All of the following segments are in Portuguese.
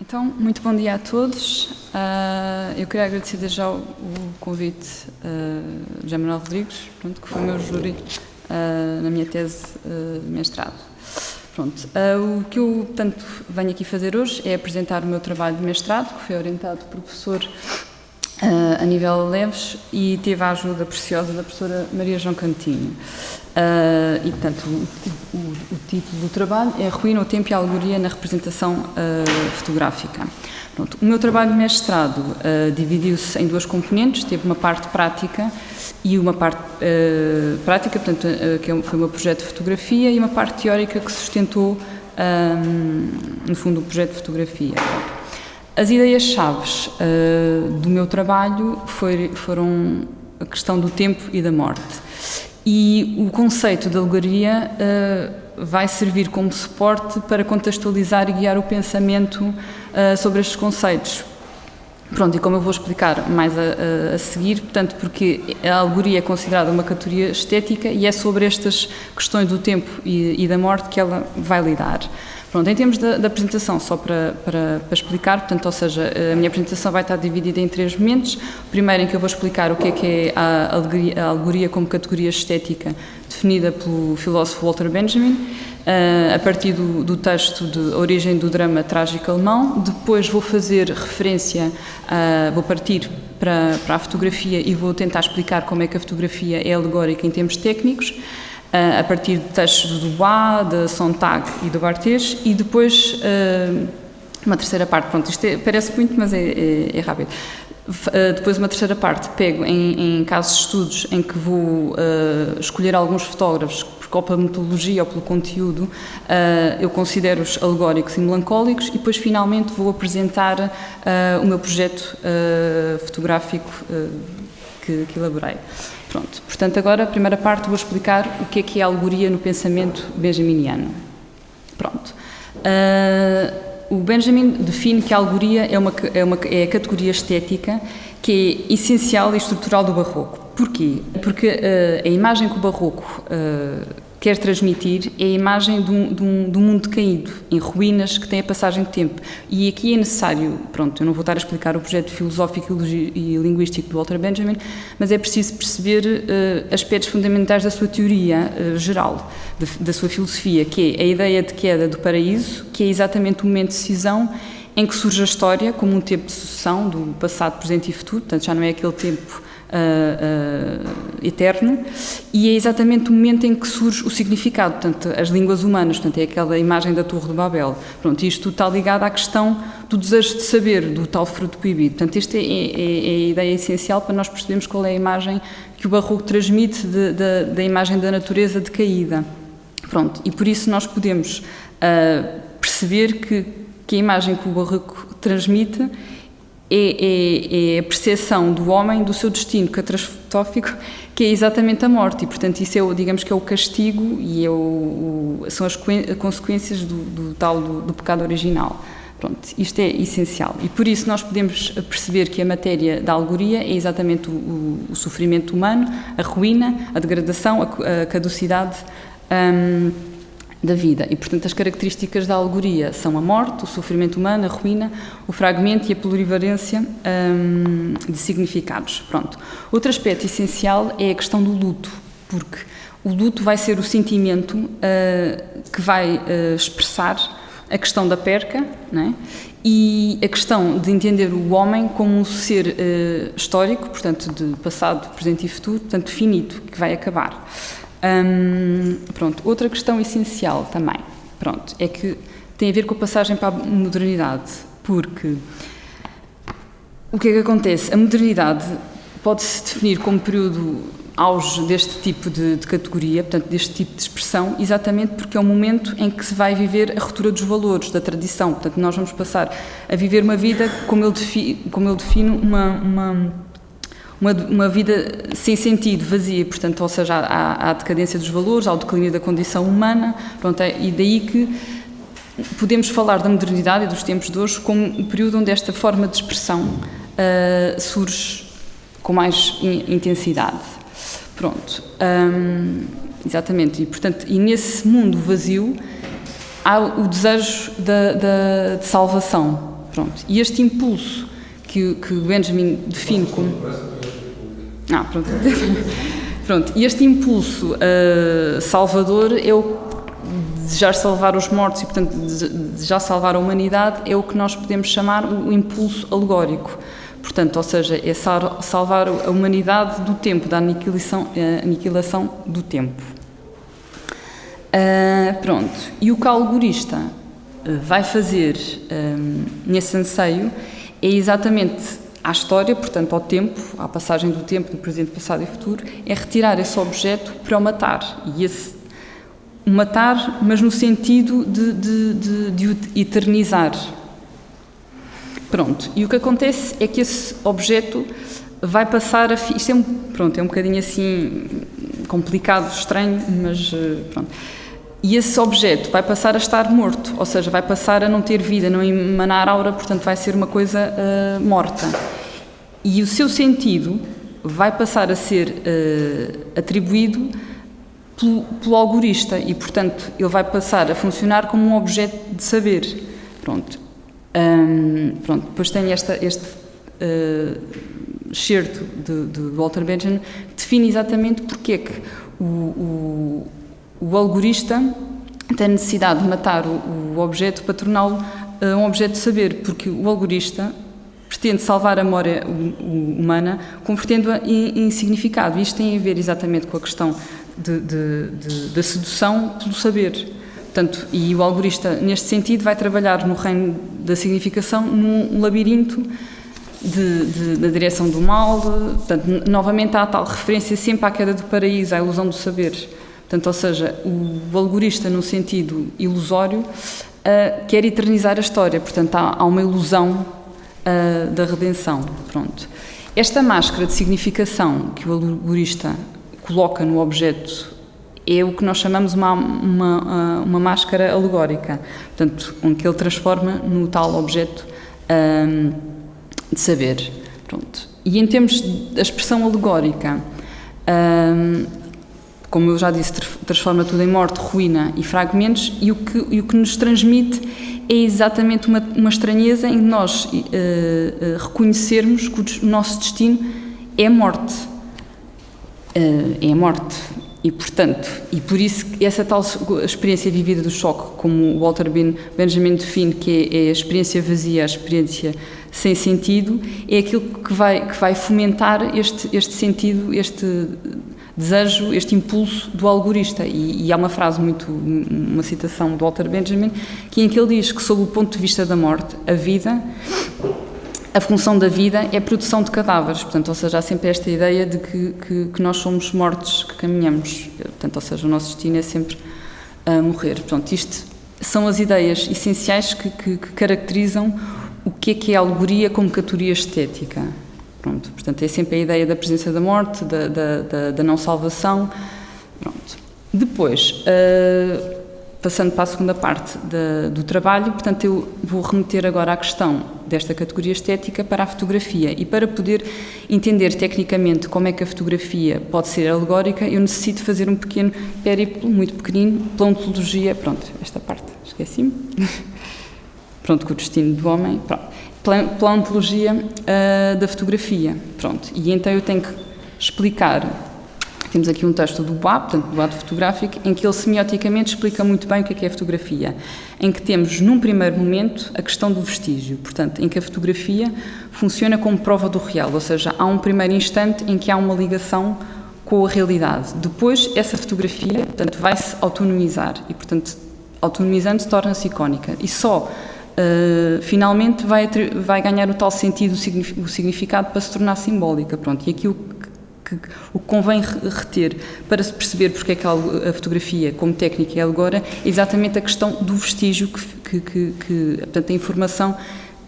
Então, muito bom dia a todos. Eu queria agradecer desde já o convite de José Manuel Rodrigues, pronto, que foi meu júri na minha tese de mestrado. Pronto, o que eu, portanto, venho aqui fazer hoje é apresentar o meu trabalho de mestrado, que foi orientado por professor Aníbal Leves e teve a ajuda preciosa da professora Maria João Cantinho. E, portanto, o título do trabalho é Ruína, o Tempo e a Alegoria na Representação Fotográfica. Pronto, o meu trabalho de mestrado dividiu-se em duas componentes, teve uma parte prática e uma parte prática, portanto, que foi o meu projeto de fotografia, e uma parte teórica que sustentou, no fundo, o projeto de fotografia. As ideias-chaves do meu trabalho foram a questão do tempo e da morte. E o conceito de alegoria vai servir como suporte para contextualizar e guiar o pensamento sobre estes conceitos. Pronto, e como eu vou explicar mais a seguir, portanto, porque a alegoria é considerada uma categoria estética e é sobre estas questões do tempo e da morte que ela vai lidar. Pronto, em termos da apresentação, só para explicar, portanto, ou seja, a minha apresentação vai estar dividida em três momentos. O primeiro em que eu vou explicar o que é a alegoria como categoria estética definida pelo filósofo Walter Benjamin, a partir do texto de Origem do Drama Trágico Alemão. Depois vou fazer referência, vou partir para a fotografia e vou tentar explicar como é que a fotografia é alegórica em termos técnicos, a partir de textos do Dubois, de Sontag e do Barthes, e depois uma terceira parte. Pronto, isto parece muito, mas é rápido. Depois uma terceira parte pego em casos de estudos em que vou escolher alguns fotógrafos, porque ou pela metodologia ou pelo conteúdo eu considero-os alegóricos e melancólicos, e depois finalmente vou apresentar o meu projeto fotográfico que elaborei. Pronto, portanto, agora a primeira parte vou explicar o que é a alegoria no pensamento benjaminiano. Pronto. O Benjamin define que a alegoria é a categoria estética que é essencial e estrutural do barroco. Porquê? Porque a imagem que o barroco quer transmitir é a imagem de um mundo caído, em ruínas, que tem a passagem de tempo. E aqui é necessário, pronto, eu não vou estar a explicar o projeto filosófico e linguístico do Walter Benjamin, mas é preciso perceber aspectos fundamentais da sua teoria geral, da sua filosofia, que é a ideia de queda do paraíso, que é exatamente o momento de decisão em que surge a história como um tempo de sucessão do passado, presente e futuro, portanto já não é aquele tempo eterno, e é exatamente o momento em que surge o significado, portanto, as línguas humanas, portanto, é aquela imagem da Torre de Babel. Pronto, isto tudo está ligado à questão do desejo de saber, do tal fruto proibido. Portanto, esta é a ideia essencial para nós percebermos qual é a imagem que o barroco transmite da imagem da natureza decaída. Pronto, e por isso nós podemos perceber que a imagem que o barroco transmite é a percepção do homem do seu destino catastrófico, que é exatamente a morte, e portanto isso é, digamos que é o castigo e são as consequências do pecado original. Pronto, isto é essencial, e por isso nós podemos perceber que a matéria da alegoria é exatamente o sofrimento humano, a ruína, a degradação, a caducidade da vida. E, portanto, as características da alegoria são a morte, o sofrimento humano, a ruína, o fragmento e a plurivalência de significados. Pronto. Outro aspecto essencial é a questão do luto, porque o luto vai ser o sentimento que vai expressar a questão da perca, não é? E a questão de entender o homem como um ser histórico, portanto, de passado, presente e futuro, portanto, finito, que vai acabar. Pronto, outra questão essencial também, pronto, é que tem a ver com a passagem para a modernidade, porque o que é que acontece? A modernidade pode-se definir como período auge deste tipo de categoria, portanto, deste tipo de expressão, exatamente porque é o momento em que se vai viver a ruptura dos valores, da tradição. Portanto, nós vamos passar a viver uma vida, como eu defino, uma vida sem sentido, vazia, portanto, ou seja, há a decadência dos valores, há o declínio da condição humana, pronto, e daí que podemos falar da modernidade e dos tempos de hoje como um período onde esta forma de expressão surge com mais intensidade. Pronto, exatamente, e portanto, e nesse mundo vazio há o desejo de salvação, Pronto. E este impulso que o Benjamin define como... Pronto. Pronto. E este impulso salvador é o desejar salvar os mortos e, portanto, desejar salvar a humanidade é o que nós podemos chamar o impulso alegórico. Portanto, ou seja, é salvar a humanidade do tempo, da aniquilação do tempo. Pronto. E o que a alegorista vai fazer nesse anseio é exatamente à história, portanto ao tempo, à passagem do tempo, do presente, passado e futuro, é retirar esse objeto para o matar. E o matar, mas no sentido de o eternizar. Pronto. E o que acontece é que esse objeto vai passar a... Isto é um bocadinho assim complicado, estranho, mas pronto. E esse objeto vai passar a estar morto, ou seja, vai passar a não ter vida, não emanar aura, portanto vai ser uma coisa morta. E o seu sentido vai passar a ser atribuído pelo algorista e, portanto, ele vai passar a funcionar como um objeto de saber. Pronto. Depois tem este excerto de Walter Benjamin que define exatamente porque é que o algorista tem necessidade de matar o objeto para torná-lo um objeto de saber, porque o algorista pretende salvar a memória humana, convertendo-a em significado. Isto tem a ver exatamente com a questão da sedução pelo saber. Portanto, e o algorista, neste sentido, vai trabalhar no reino da significação num labirinto da direção do mal. Portanto, novamente há a tal referência sempre à queda do paraíso, à ilusão do saber. Portanto, ou seja, o algorista, no sentido ilusório, quer eternizar a história. Portanto, há uma ilusão da redenção. Pronto. Esta máscara de significação que o algorista coloca no objeto é o que nós chamamos uma máscara alegórica, portanto, onde ele transforma no tal objeto de saber. Pronto. E em termos da expressão alegórica, como eu já disse, transforma tudo em morte, ruína e fragmentos, e o que nos transmite é exatamente uma estranheza em nós reconhecermos que o nosso destino é a morte. É a morte. E, portanto, e por isso essa tal experiência vivida do choque, como o Walter Benjamin define, que é a experiência vazia, a experiência sem sentido, é aquilo que vai fomentar este sentido, este desejo, este impulso do algorista. E há uma frase uma citação do Walter Benjamin, em que ele diz que, sob o ponto de vista da morte, a função da vida é a produção de cadáveres, portanto, ou seja, há sempre esta ideia de que nós somos mortos que caminhamos, portanto, ou seja, o nosso destino é sempre morrer. Portanto, isto são as ideias essenciais que caracterizam o que é a alegoria como categoria estética. Pronto, portanto, é sempre a ideia da presença da morte, da não salvação. Pronto. Depois, passando para a segunda parte do trabalho, portanto, eu vou remeter agora à questão desta categoria estética para a fotografia. E para poder entender tecnicamente como é que a fotografia pode ser alegórica, eu necessito fazer um pequeno périplo, muito pequenino, pela ontologia. Pronto, esta parte, esqueci-me. Pronto, com o destino do homem. Pronto. Pela ontologia da fotografia. Pronto. E então eu tenho que explicar. Temos aqui um texto do Bois, portanto, do ato fotográfico, em que ele semioticamente explica muito bem o que é a fotografia, em que temos, num primeiro momento, a questão do vestígio, portanto, em que a fotografia funciona como prova do real, ou seja, há um primeiro instante em que há uma ligação com a realidade. Depois, essa fotografia, portanto, vai-se autonomizar e, portanto, autonomizando-se, torna-se icónica. E só, finalmente, vai ganhar o tal sentido, o significado, para se tornar simbólica. Pronto, e aqui o que convém reter para se perceber porque é que a fotografia, como técnica, é alegórica, é exatamente a questão do vestígio, portanto, a informação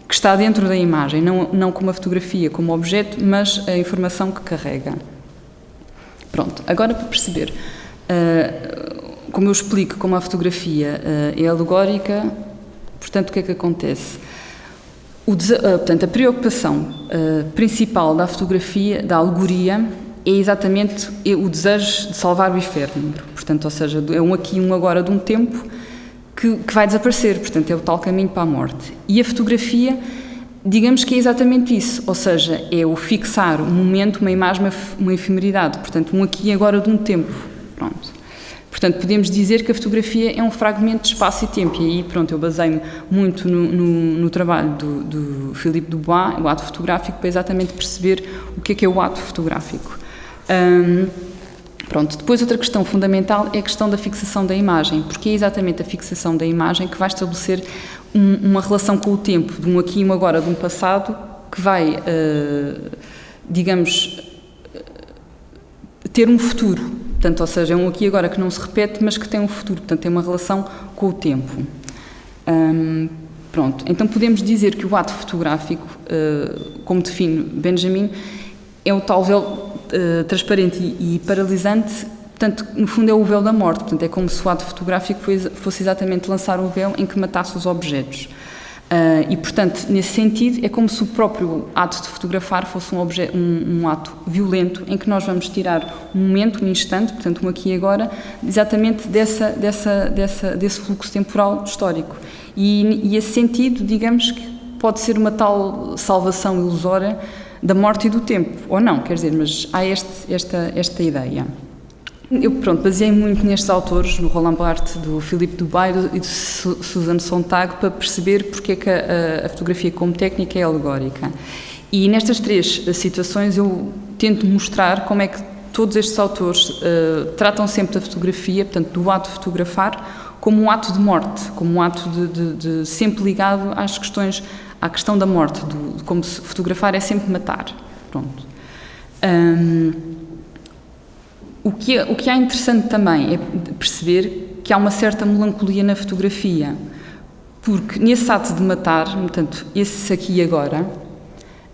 que está dentro da imagem, não como a fotografia, como objeto, mas a informação que carrega. Pronto, agora para perceber, como eu explico como a fotografia é alegórica, portanto, o que é que acontece? Portanto, a preocupação principal da fotografia, da alegoria, é exatamente o desejo de salvar o efêmero. Portanto, ou seja, é um aqui e um agora de um tempo que vai desaparecer, portanto é o tal caminho para a morte. E a fotografia, digamos que é exatamente isso, ou seja, é o fixar um momento, uma imagem, uma efemeridade, portanto um aqui e agora de um tempo, pronto. Portanto, podemos dizer que a fotografia é um fragmento de espaço e tempo, e aí, pronto, eu basei-me muito no trabalho do Philippe Dubois, o ato fotográfico, para exatamente perceber o que é o ato fotográfico. Pronto, depois outra questão fundamental é a questão da fixação da imagem, porque é exatamente a fixação da imagem que vai estabelecer uma relação com o tempo, de um aqui e um agora, de um passado, que vai, digamos, ter um futuro. Portanto, ou seja, é um aqui e agora que não se repete, mas que tem um futuro, portanto, tem uma relação com o tempo. Pronto, então podemos dizer que o ato fotográfico, como define Benjamin, é o tal véu transparente e paralisante, portanto, no fundo é o véu da morte, portanto, é como se o ato fotográfico fosse exatamente lançar o véu em que matasse os objetos. E, portanto, nesse sentido, é como se o próprio ato de fotografar fosse um ato violento em que nós vamos tirar um momento, um instante, portanto, um aqui e agora, exatamente desse fluxo temporal histórico. E esse sentido, digamos que pode ser uma tal salvação ilusória da morte e do tempo, ou não, quer dizer, mas há esta ideia. Eu, pronto, baseei muito nestes autores, no Roland Barthes, do Philippe Dubois e do Susan Sontag, para perceber porque é que a fotografia como técnica é alegórica. E nestas três situações eu tento mostrar como é que todos estes autores tratam sempre da fotografia, portanto, do ato de fotografar, como um ato de morte, como um ato de sempre ligado às questões, à questão da morte, como se fotografar é sempre matar. Pronto. O que é interessante também é perceber que há uma certa melancolia na fotografia, porque nesse ato de matar, portanto, esse aqui e agora,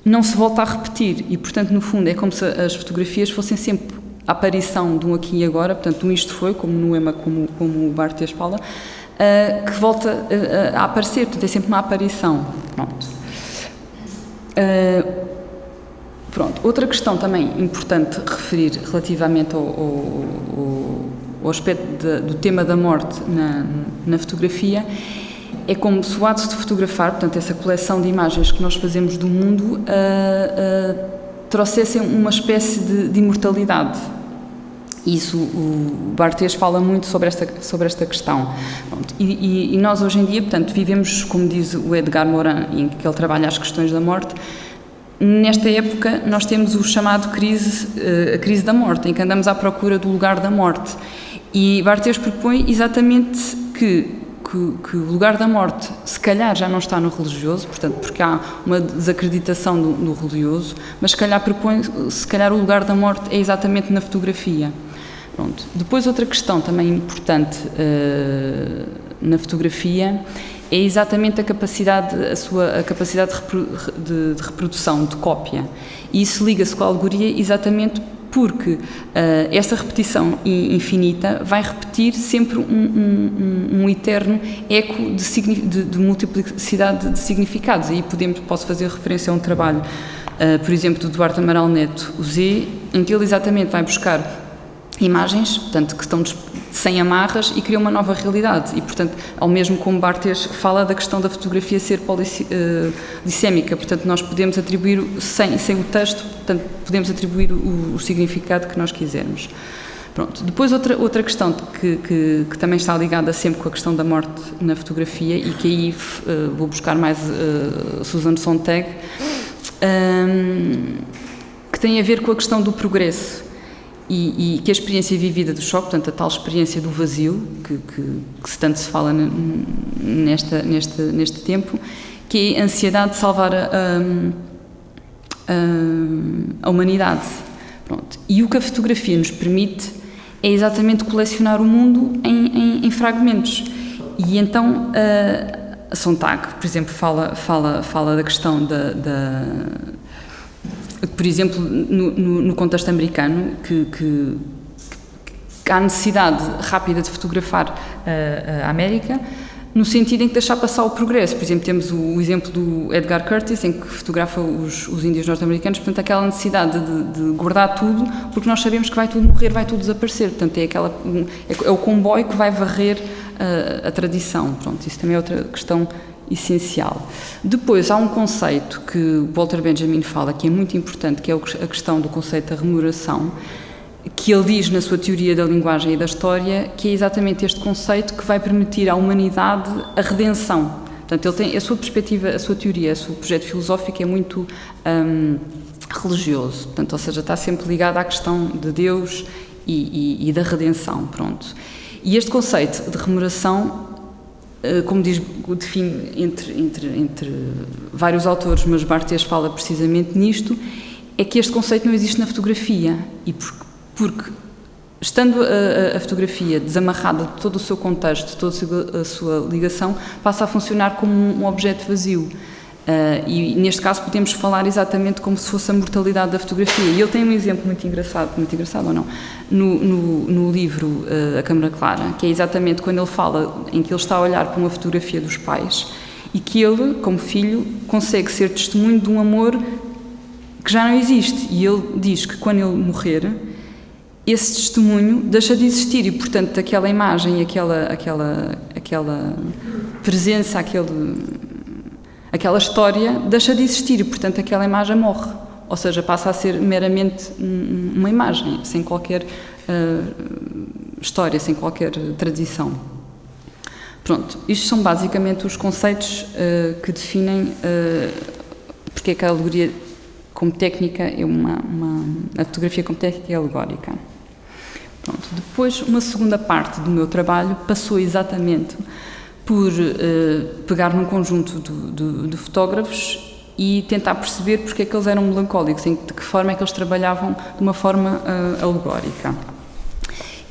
não se volta a repetir e, portanto, no fundo, é como se as fotografias fossem sempre a aparição de um aqui e agora, portanto, um isto foi, como no Ema, como o Barthes fala, que volta a aparecer, portanto, é sempre uma aparição. Pronto. Outra questão também importante referir relativamente ao aspecto do tema da morte na fotografia é como se o ato de fotografar, portanto, essa coleção de imagens que nós fazemos do mundo, trouxessem uma espécie de imortalidade. Isso, o Barthes fala muito sobre esta questão. Pronto. E nós, hoje em dia, portanto, vivemos, como diz o Edgar Morin, em que ele trabalha as questões da morte. Nesta época, nós temos o chamado a crise da morte, em que andamos à procura do lugar da morte. E Barthes propõe exatamente que o lugar da morte, se calhar, já não está no religioso, portanto, porque há uma desacreditação do religioso, mas se calhar propõe, o lugar da morte é exatamente na fotografia. Pronto. Depois, outra questão também importante na fotografia é exatamente a capacidade de reprodução, de cópia. E isso liga-se com a alegoria exatamente porque essa repetição infinita vai repetir sempre um eterno eco de multiplicidade de significados. Aí posso fazer referência a um trabalho, por exemplo, do Duarte Amaral Neto, o Z, em que ele exatamente vai buscar imagens, portanto, que estão sem amarras e cria uma nova realidade. E, portanto, ao mesmo como Barthes fala da questão da fotografia ser polissémica, portanto, nós podemos atribuir, sem o texto, portanto, podemos atribuir o significado que nós quisermos. Pronto. Depois, outra questão que também está ligada sempre com a questão da morte na fotografia e que aí vou buscar mais Susan Sontag, que tem a ver com a questão do progresso. E que a experiência vivida do choque, portanto, a tal experiência do vazio, que tanto se fala neste tempo, que é a ansiedade de salvar a humanidade. Pronto. E o que a fotografia nos permite é exatamente colecionar o mundo em fragmentos. E então, a Sontag, por exemplo, fala da questão por exemplo, no contexto americano, que há necessidade rápida de fotografar a América, no sentido em que deixar passar o progresso. Por exemplo, temos o exemplo do Edgar Curtis, em que fotografa os índios norte-americanos, portanto, aquela necessidade de guardar tudo, porque nós sabemos que vai tudo morrer, vai tudo desaparecer. Portanto, é o comboio que vai varrer a tradição. Pronto, isso também é outra questão essencial. Depois há um conceito que o Walter Benjamin fala que é muito importante, que é a questão do conceito da rememoração, que ele diz na sua teoria da linguagem e da história, que é exatamente este conceito que vai permitir à humanidade a redenção. Portanto, ele tem a sua perspectiva, a sua teoria, o seu projeto filosófico é muito religioso, portanto, ou seja, está sempre ligado à questão de Deus e da redenção, pronto. E este conceito de rememoração, como define entre vários autores, mas Barthes fala precisamente nisto, é que este conceito não existe na fotografia, e porque estando a fotografia desamarrada de todo o seu contexto, de toda a sua ligação, passa a funcionar como um objeto vazio. E neste caso podemos falar exatamente como se fosse a mortalidade da fotografia. E ele tem um exemplo muito engraçado ou não, no livro A Câmara Clara, que é exatamente quando ele fala em que ele está a olhar para uma fotografia dos pais e que ele, como filho, consegue ser testemunho de um amor que já não existe. E ele diz que quando ele morrer, esse testemunho deixa de existir e, portanto, aquela imagem, aquela presença, aquela história deixa de existir e, portanto, aquela imagem morre. Ou seja, passa a ser meramente uma imagem, sem qualquer história, sem qualquer tradição. Pronto, isto são basicamente os conceitos que definem porque é que a alegoria como técnica é a fotografia como técnica é alegórica. Pronto. Depois, uma segunda parte do meu trabalho passou exatamente por pegar num conjunto de fotógrafos e tentar perceber porque é que eles eram melancólicos, de que forma é que eles trabalhavam de uma forma alegórica.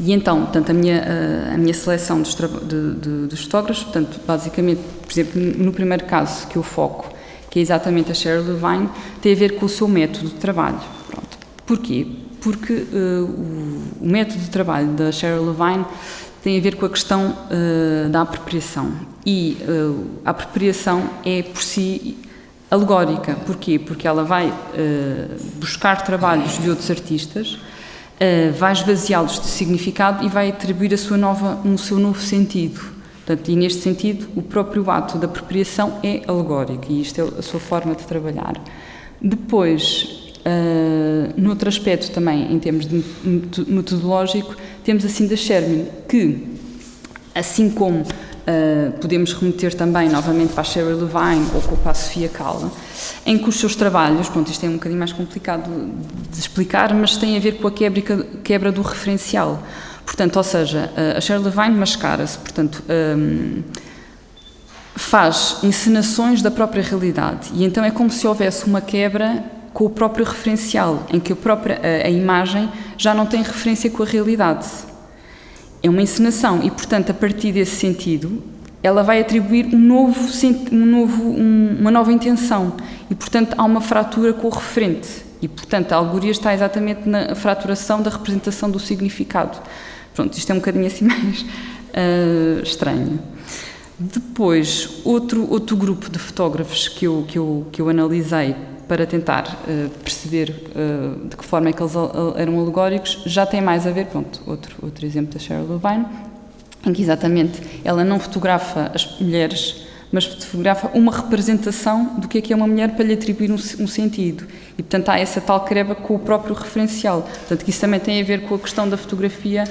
E então, portanto, a minha seleção dos fotógrafos, portanto, basicamente, por exemplo, no primeiro caso que eu foco, que é exatamente a Cheryl Levine, tem a ver com o seu método de trabalho. Pronto. Porquê? Porque o método de trabalho da Cheryl Levine tem a ver com a questão da apropriação. E a apropriação é, por si, alegórica. Porquê? Porque ela vai buscar trabalhos de outros artistas, vai esvaziá-los de significado e vai atribuir um seu novo sentido. Portanto, e neste sentido, o próprio ato da apropriação é alegórico, e isto é a sua forma de trabalhar. Depois, noutro aspecto também, em termos de metodológico, temos a Cinda Sherman, que, assim como podemos remeter também novamente para a Cheryl Levine ou para a Sofia Kahlo, em que os seus trabalhos, pronto, isto é um bocadinho mais complicado de explicar, mas tem a ver com a quebra do referencial. Portanto, ou seja, a Cheryl Levine mascara-se, portanto, faz encenações da própria realidade, e então é como se houvesse uma quebra com o próprio referencial, em que a imagem já não tem referência com a realidade. É uma encenação e, portanto, a partir desse sentido, ela vai atribuir uma nova intenção e, portanto, há uma fratura com o referente e, portanto, a alegoria está exatamente na fraturação da representação do significado. Pronto, isto é um bocadinho assim mais estranho. Depois, outro grupo de fotógrafos que eu analisei para tentar perceber de que forma é que eles eram alegóricos, já tem mais a ver, pronto, outro exemplo da Cheryl Levine, em que exatamente ela não fotografa as mulheres, mas fotografa uma representação do que é uma mulher para lhe atribuir um sentido. E, portanto, há essa tal quebra com o próprio referencial. Portanto, que isso também tem a ver com a questão da fotografia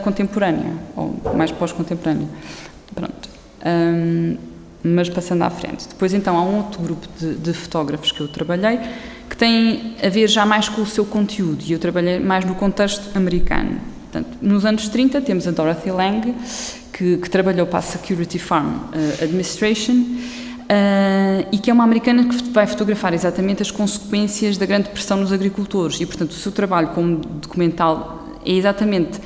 contemporânea, ou mais pós-contemporânea. Pronto. Mas passando à frente. Depois, então, há um outro grupo de fotógrafos que eu trabalhei que tem a ver já mais com o seu conteúdo, e eu trabalhei mais no contexto americano. Portanto, nos anos 30 temos a Dorothy Lange, que trabalhou para a Security Farm Administration, e que é uma americana que vai fotografar exatamente as consequências da Grande Depressão nos agricultores, e, portanto, o seu trabalho como documental é exatamente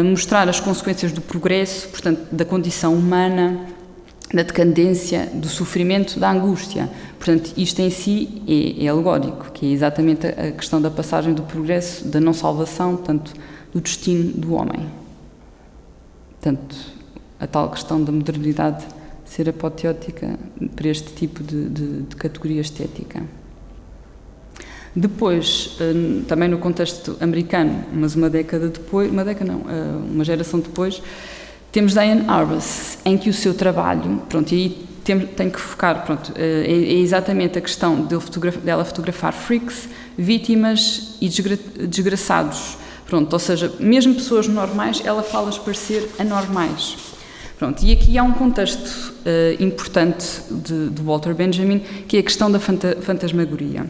mostrar as consequências do progresso, portanto, da condição humana, da decadência, do sofrimento, da angústia. Portanto, isto em si é alegórico, que é exatamente a questão da passagem do progresso, da não salvação, portanto, do destino do homem. Portanto, a tal questão da modernidade ser apoteótica para este tipo de categoria estética. Depois, também no contexto americano, mas uma geração depois, Temos Diane Arbus, em que o seu trabalho, pronto, e aí tem que focar, pronto, é exatamente a questão dela fotografar freaks, vítimas e desgraçados, pronto, ou seja, mesmo pessoas normais, ela fala-as parecer anormais. Pronto, e aqui há um contexto importante de Walter Benjamin, que é a questão da fantasmagoria.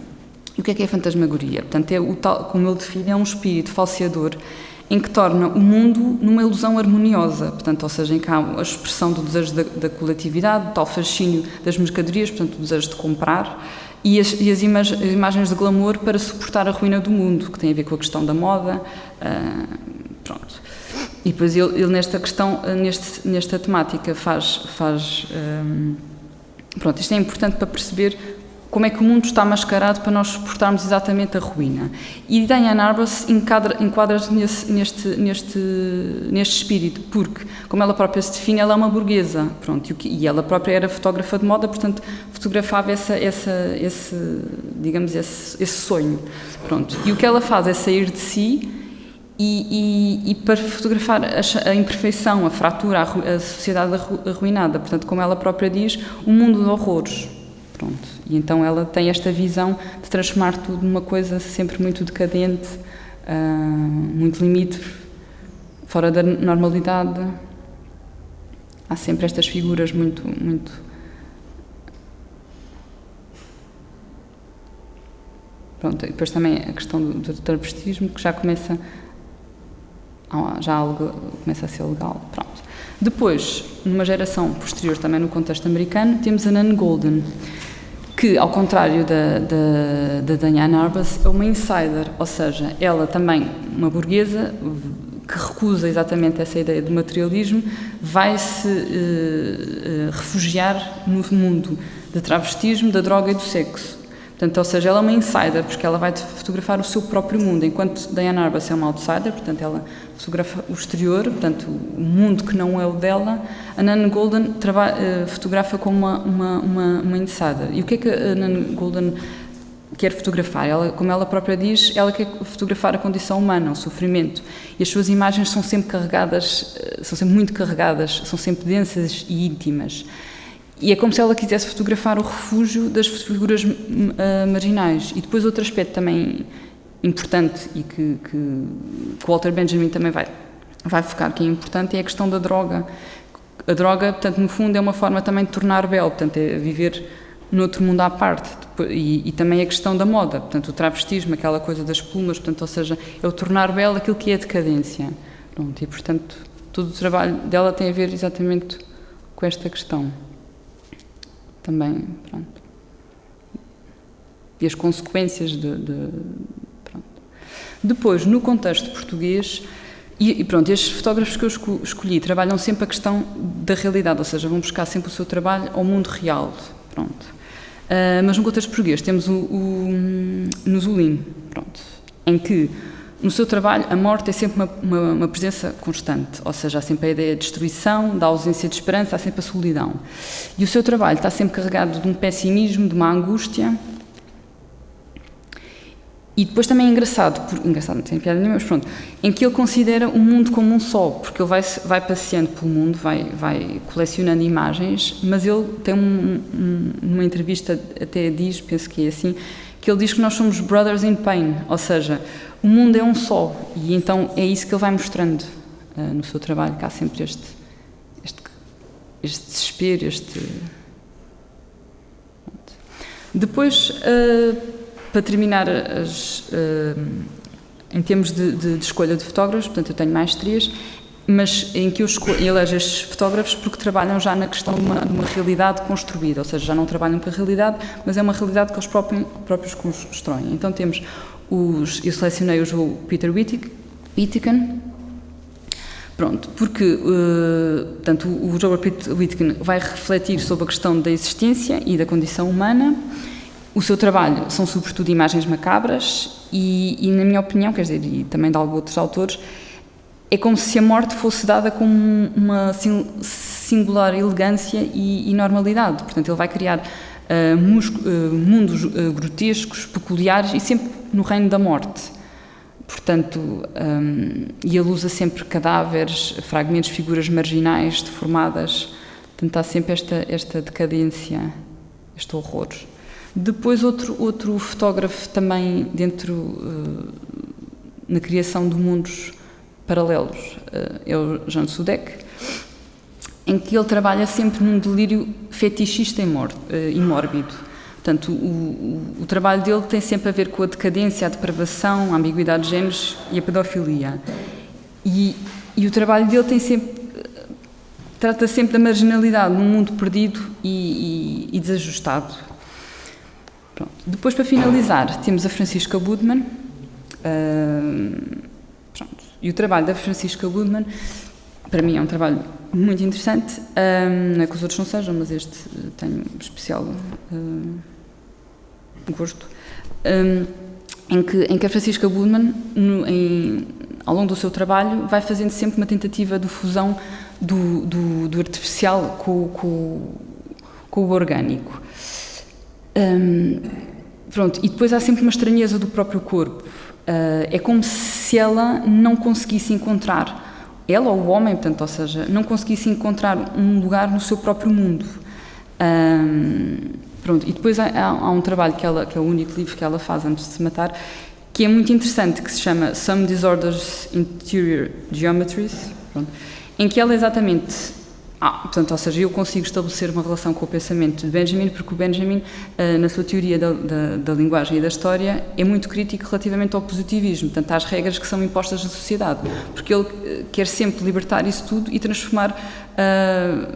E o que é a fantasmagoria? Portanto, é o tal, como ele define, é um espírito falseador em que torna o mundo numa ilusão harmoniosa, portanto, ou seja, em que há a expressão do desejo da coletividade, do tal fascínio das mercadorias, portanto, o desejo de comprar, e as imagens de glamour para suportar a ruína do mundo, que tem a ver com a questão da moda, pronto. E depois ele nesta questão, nesta temática pronto, isto é importante para perceber como é que o mundo está mascarado para nós suportarmos exatamente a ruína. E Diane Arbus enquadra-se neste espírito, porque, como ela própria se define, ela é uma burguesa, pronto, e ela própria era fotógrafa de moda, portanto, fotografava esse sonho, pronto. E o que ela faz é sair de si e para fotografar a imperfeição, a fratura, a sociedade arruinada, portanto, como ela própria diz, um mundo de horrores. Pronto. E então ela tem esta visão de transformar tudo numa coisa sempre muito decadente, muito limítrofe, fora da normalidade. Há sempre estas figuras muito pronto, e depois também a questão do travestismo, que já começa a ser legal. Pronto. Depois, numa geração posterior, também no contexto americano, temos a Nan Goldin, que, ao contrário da Diane Arbus, é uma insider, ou seja, ela também, uma burguesa, que recusa exatamente essa ideia do materialismo, vai-se refugiar no mundo do travestismo, da droga e do sexo. Portanto, ou seja, ela é uma insider, porque ela vai fotografar o seu próprio mundo, enquanto Diane Arbus é uma outsider, portanto, ela fotografa o exterior, portanto, o mundo que não é o dela. A Nan Goldin fotografa como uma insider. E o que é que a Nan Goldin quer fotografar? Como ela própria diz, ela quer fotografar a condição humana, o sofrimento. E as suas imagens são sempre carregadas, são sempre muito carregadas, são sempre densas e íntimas. E é como se ela quisesse fotografar o refúgio das figuras marginais. E depois outro aspecto também importante e que Walter Benjamin também vai focar, que é importante, é a questão da droga. A droga, portanto, no fundo, é uma forma também de tornar belo, portanto, é viver noutro mundo à parte. E também a questão da moda, portanto, o travestismo, aquela coisa das plumas, portanto, ou seja, é o tornar belo aquilo que é a decadência. Pronto, e, portanto, todo o trabalho dela tem a ver exatamente com esta questão. Também, pronto. E as consequências pronto. Depois, no contexto português, e pronto, estes fotógrafos que eu escolhi trabalham sempre a questão da realidade, ou seja, vão buscar sempre o seu trabalho ao mundo real, pronto. Mas no contexto português temos o Nuzulino, pronto, em que no seu trabalho a morte é sempre uma presença constante, ou seja, há sempre a ideia de destruição, da ausência de esperança, há sempre a solidão. E o seu trabalho está sempre carregado de um pessimismo, de uma angústia. E depois também é engraçado não tem piada nenhuma, mas pronto, em que ele considera o mundo como um só, porque ele vai passeando pelo mundo, vai colecionando imagens, mas ele tem numa entrevista até diz, penso que é assim, que ele diz que nós somos brothers in pain, ou seja, o mundo é um só, e então é isso que ele vai mostrando no seu trabalho, que há sempre este desespero, Depois, para terminar, em termos de escolha de fotógrafos, portanto, eu tenho mais 3, mas em que eu elejo estes fotógrafos porque trabalham já na questão de uma realidade construída, ou seja, já não trabalham com a realidade, mas é uma realidade que eles próprios constroem. Então temos eu selecionei o Peter Wittiken, pronto, porque portanto, o Robert Wittiken vai refletir sobre a questão da existência e da condição humana. O seu trabalho são sobretudo imagens macabras e na minha opinião, quer dizer, e também de alguns outros autores, é como se a morte fosse dada com uma singular elegância e normalidade. Portanto, ele vai criar mundos grotescos, peculiares e sempre no reino da morte. portanto, e ele usa sempre cadáveres, fragmentos de figuras marginais, deformadas, portanto há sempre esta decadência, este horror. Depois outro fotógrafo também na criação de mundos paralelos é o Jean Sudek, em que ele trabalha sempre num delírio fetichista e mórbido. Portanto, o trabalho dele tem sempre a ver com a decadência, a depravação, a ambiguidade de géneros e a pedofilia. E o trabalho dele trata sempre da marginalidade num mundo perdido e desajustado. Pronto. Depois, para finalizar, temos a Franziska Budmann. E o trabalho da Franziska Budmann, para mim, é um trabalho muito interessante. Não é que os outros não sejam, mas este tenho especial gosto. Em que a Franziska Budmann, ao longo do seu trabalho, vai fazendo sempre uma tentativa de fusão do artificial com o orgânico. E depois há sempre uma estranheza do próprio corpo. É como se ela não conseguisse encontrar, ela ou o homem, portanto, ou seja, não conseguisse encontrar um lugar no seu próprio mundo. E depois há um trabalho que é o único livro que ela faz antes de se matar, que é muito interessante, que se chama Some Disorders Interior Geometries, em que ela exatamente... ou seja, eu consigo estabelecer uma relação com o pensamento de Benjamin, porque o Benjamin, na sua teoria da linguagem e da história, é muito crítico relativamente ao positivismo, portanto, às regras que são impostas na sociedade, porque ele quer sempre libertar isso tudo e transformar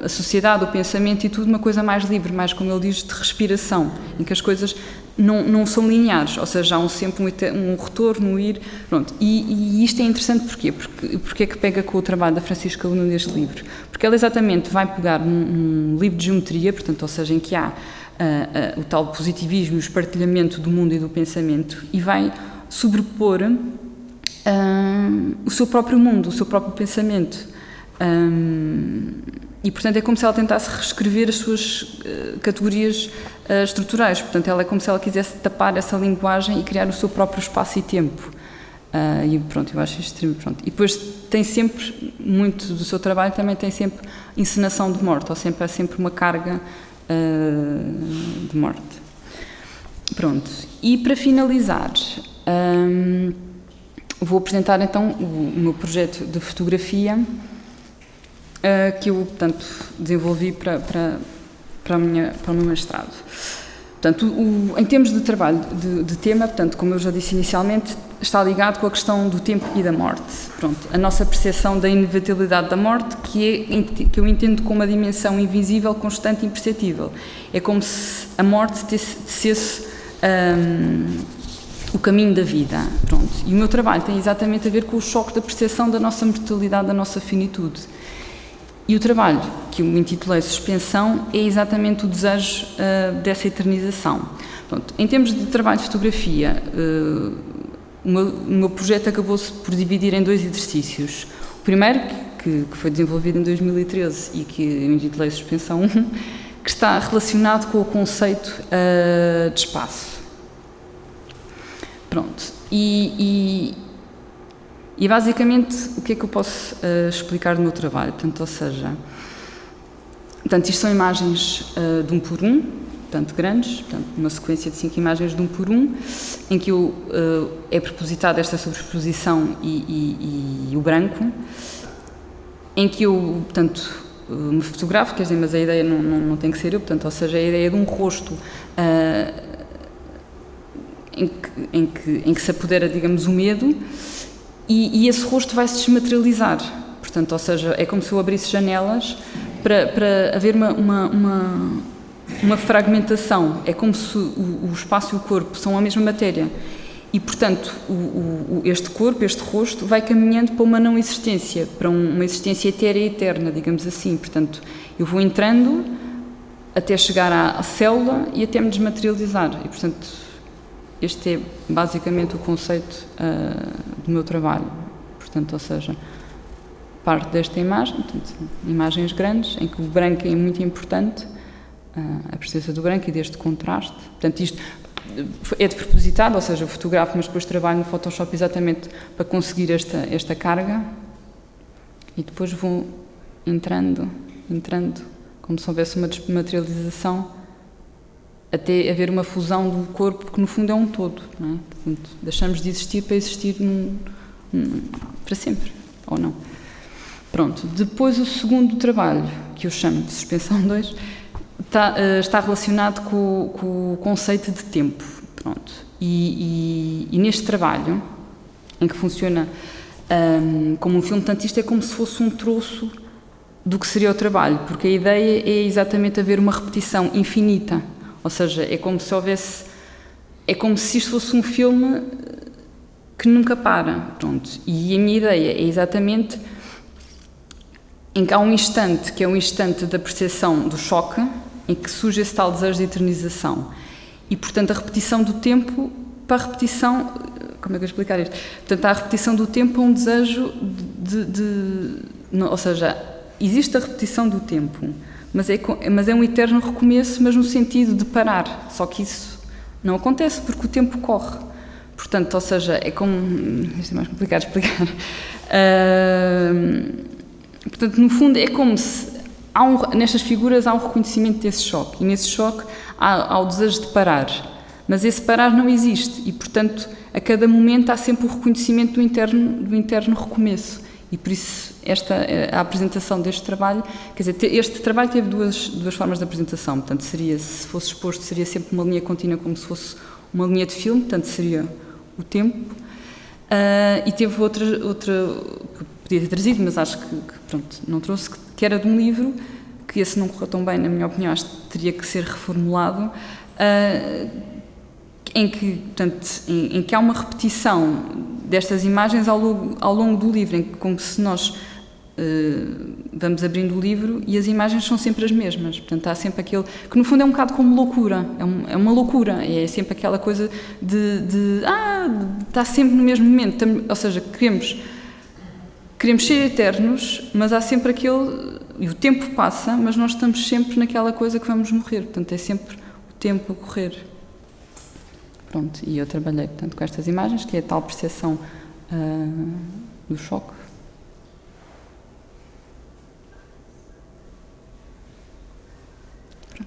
a sociedade, o pensamento e tudo numa coisa mais livre, mais, como ele diz, de respiração, em que as coisas não são lineares, ou seja, há sempre um retorno, um ir, pronto. E isto é interessante porquê? Porque é que pega com o trabalho da Franziska Budmann neste livro? Porque ela exatamente vai pegar num livro de geometria, portanto, ou seja, em que há o tal positivismo, o espartilhamento do mundo e do pensamento, e vai sobrepor o seu próprio mundo, o seu próprio pensamento. E, portanto, é como se ela tentasse reescrever as suas categorias estruturais. Portanto, ela é como se ela quisesse tapar essa linguagem e criar o seu próprio espaço e tempo. E pronto, eu acho isto pronto. E depois tem sempre, muito do seu trabalho também tem sempre encenação de morte, ou há sempre uma carga de morte. Pronto. E para finalizar, vou apresentar então o meu projeto de fotografia, que eu, portanto, desenvolvi para o meu mestrado. Portanto, em termos de trabalho de tema, portanto, como eu já disse inicialmente, está ligado com a questão do tempo e da morte. Pronto, a nossa percepção da inevitabilidade da morte, que eu entendo como uma dimensão invisível, constante e imperceptível. É como se a morte tecesse o caminho da vida. Pronto. E o meu trabalho tem exatamente a ver com o choque da percepção da nossa mortalidade, da nossa finitude. E o trabalho, que eu intitulei Suspensão, é exatamente o desejo dessa eternização. Pronto, em termos de trabalho de fotografia, o meu projeto acabou-se por dividir em 2 exercícios. O primeiro, que foi desenvolvido em 2013 e que eu intitulei Suspensão 1, que está relacionado com o conceito de espaço. Pronto, e basicamente, o que é que eu posso explicar do meu trabalho? Portanto, ou seja, isto são imagens de 1 por 1, portanto, grandes, portanto, uma sequência de 5 imagens de 1 por 1, em que é propositada esta sobreposição e o branco, em que eu, portanto, me fotografo, quer dizer, mas a ideia não tem que ser eu, portanto, ou seja, a ideia de um rosto em que se apodera, digamos, o medo, e esse rosto vai se desmaterializar. Portanto, ou seja, é como se eu abrisse janelas para haver uma fragmentação. É como se o espaço e o corpo são a mesma matéria. E, portanto, este corpo, este rosto, vai caminhando para uma não existência, para uma existência etérea e eterna, digamos assim. Portanto, eu vou entrando até chegar à célula e até me desmaterializar. E, portanto, este é basicamente o conceito do meu trabalho. Portanto, ou seja, parte desta imagem, portanto, imagens grandes, em que o branco é muito importante, a presença do branco e deste contraste. Portanto, isto, é de propositado, ou seja, eu fotografo, mas depois trabalho no Photoshop exatamente para conseguir esta carga, e depois vou entrando, como se houvesse uma desmaterialização, até haver uma fusão do corpo, porque no fundo é um todo, não é? Portanto, deixamos de existir para existir para sempre, ou não. Pronto, depois o segundo trabalho, que eu chamo de Suspensão 2, está relacionado com o conceito de tempo. Pronto. E neste trabalho, em que funciona como um filme, portanto, isto é como se fosse um troço do que seria o trabalho, porque a ideia é exatamente haver uma repetição infinita, ou seja, é como se isto fosse um filme que nunca para. Pronto. E a minha ideia é exatamente em que há um instante, que é um instante da percepção do choque, em que surge esse tal desejo de eternização. E, portanto, a repetição do tempo para a repetição... Como é que eu vou explicar isto? Portanto, há a repetição do tempo a um desejo ou seja, existe a repetição do tempo, mas é um eterno recomeço, mas no sentido de parar. Só que isso não acontece porque o tempo corre. Portanto, ou seja, é como... Isto é mais complicado de explicar. Portanto, no fundo, é como se nestas figuras há um reconhecimento desse choque, e nesse choque há o desejo de parar, mas esse parar não existe, e, portanto, a cada momento há sempre o reconhecimento do interno recomeço, e por isso a apresentação deste trabalho, quer dizer, este trabalho teve duas formas de apresentação, portanto, se fosse exposto, seria sempre uma linha contínua, como se fosse uma linha de filme, portanto, seria o tempo, e teve outra podia ter trazido, mas acho que pronto, não trouxe, que era de um livro, que esse não correu tão bem, na minha opinião, acho que teria que ser reformulado, em que há uma repetição destas imagens ao longo do livro, em que, como se nós vamos abrindo o livro e as imagens são sempre as mesmas, portanto há sempre aquele, que no fundo é um bocado como loucura, é uma loucura, é sempre aquela coisa está sempre no mesmo momento, ou seja, queremos ser eternos, mas há sempre e o tempo passa, mas nós estamos sempre naquela coisa que vamos morrer, portanto é sempre o tempo a correr. Pronto, e eu trabalhei, portanto, com estas imagens, que é a tal percepção do choque. Pronto.